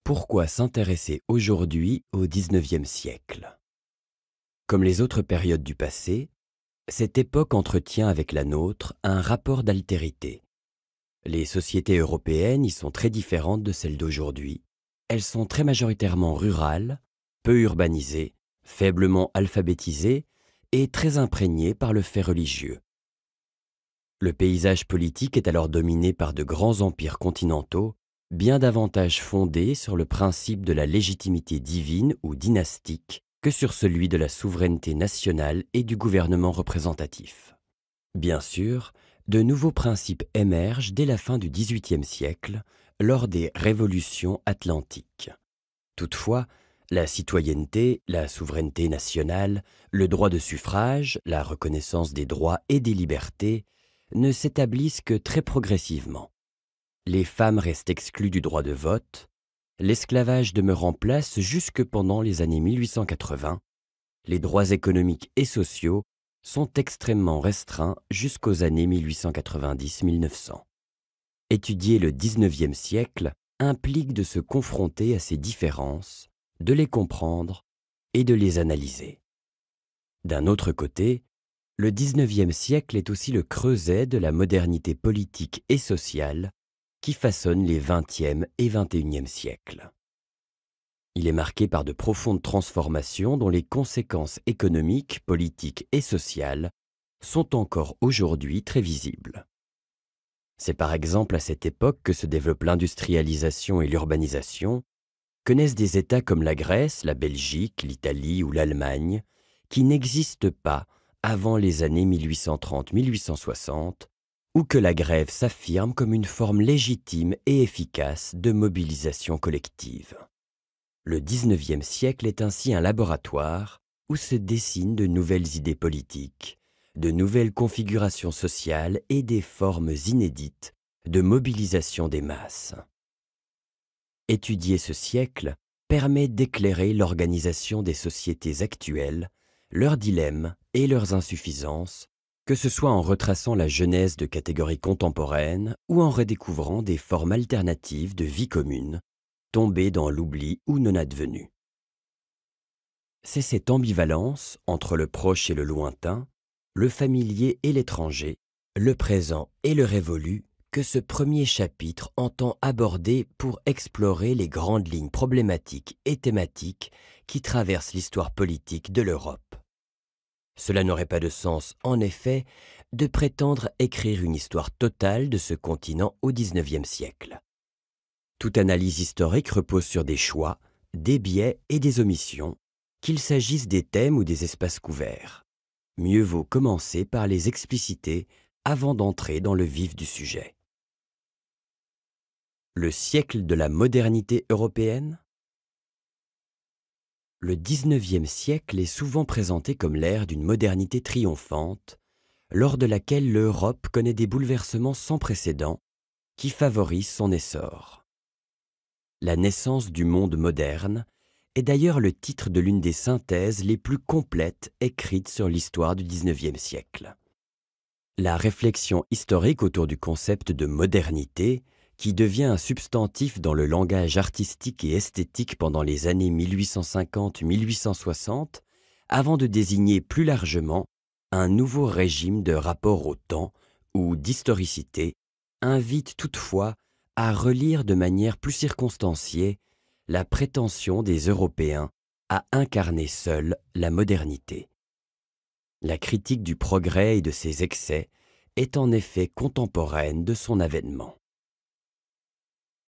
Pourquoi s'intéresser aujourd'hui au XIXe siècle? Comme les autres périodes du passé, cette époque entretient avec la nôtre un rapport d'altérité. Les sociétés européennes y sont très différentes de celles d'aujourd'hui. Elles sont très majoritairement rurales, peu urbanisées, faiblement alphabétisées et très imprégnées par le fait religieux. Le paysage politique est alors dominé par de grands empires continentaux, bien davantage fondés sur le principe de la légitimité divine ou dynastique que sur celui de la souveraineté nationale et du gouvernement représentatif. Bien sûr, de nouveaux principes émergent dès la fin du XVIIIe siècle, lors des révolutions atlantiques. Toutefois, la citoyenneté, la souveraineté nationale, le droit de suffrage, la reconnaissance des droits et des libertés ne s'établissent que très progressivement. Les femmes restent exclues du droit de vote, l'esclavage demeure en place jusque pendant les années 1880, les droits économiques et sociaux sont extrêmement restreints jusqu'aux années 1890-1900. Étudier le XIXe siècle implique de se confronter à ces différences, de les comprendre et de les analyser. D'un autre côté, le XIXe siècle est aussi le creuset de la modernité politique et sociale qui façonne les XXe et XXIe siècles. Il est marqué par de profondes transformations dont les conséquences économiques, politiques et sociales sont encore aujourd'hui très visibles. C'est par exemple à cette époque que se développe l'industrialisation et l'urbanisation, que naissent des États comme la Grèce, la Belgique, l'Italie ou l'Allemagne, qui n'existent pas avant les années 1830-1860, ou que la grève s'affirme comme une forme légitime et efficace de mobilisation collective. Le XIXe siècle est ainsi un laboratoire où se dessinent de nouvelles idées politiques, de nouvelles configurations sociales et des formes inédites de mobilisation des masses. Étudier ce siècle permet d'éclairer l'organisation des sociétés actuelles, leurs dilemmes et leurs insuffisances, que ce soit en retraçant la genèse de catégories contemporaines ou en redécouvrant des formes alternatives de vie commune, tombées dans l'oubli ou non advenues. C'est cette ambivalence entre le proche et le lointain, le familier et l'étranger, le présent et le révolu que ce premier chapitre entend aborder pour explorer les grandes lignes problématiques et thématiques qui traversent l'histoire politique de l'Europe. Cela n'aurait pas de sens, en effet, de prétendre écrire une histoire totale de ce continent au XIXe siècle. Toute analyse historique repose sur des choix, des biais et des omissions, qu'il s'agisse des thèmes ou des espaces couverts. Mieux vaut commencer par les expliciter avant d'entrer dans le vif du sujet. Le siècle de la modernité européenne? Le XIXe siècle est souvent présenté comme l'ère d'une modernité triomphante, lors de laquelle l'Europe connaît des bouleversements sans précédent qui favorisent son essor. La naissance du monde moderne est d'ailleurs le titre de l'une des synthèses les plus complètes écrites sur l'histoire du XIXe siècle. La réflexion historique autour du concept de modernité, qui devient un substantif dans le langage artistique et esthétique pendant les années 1850-1860, avant de désigner plus largement un nouveau régime de rapport au temps ou d'historicité, invite toutefois à relire de manière plus circonstanciée la prétention des Européens à incarner seuls la modernité. La critique du progrès et de ses excès est en effet contemporaine de son avènement.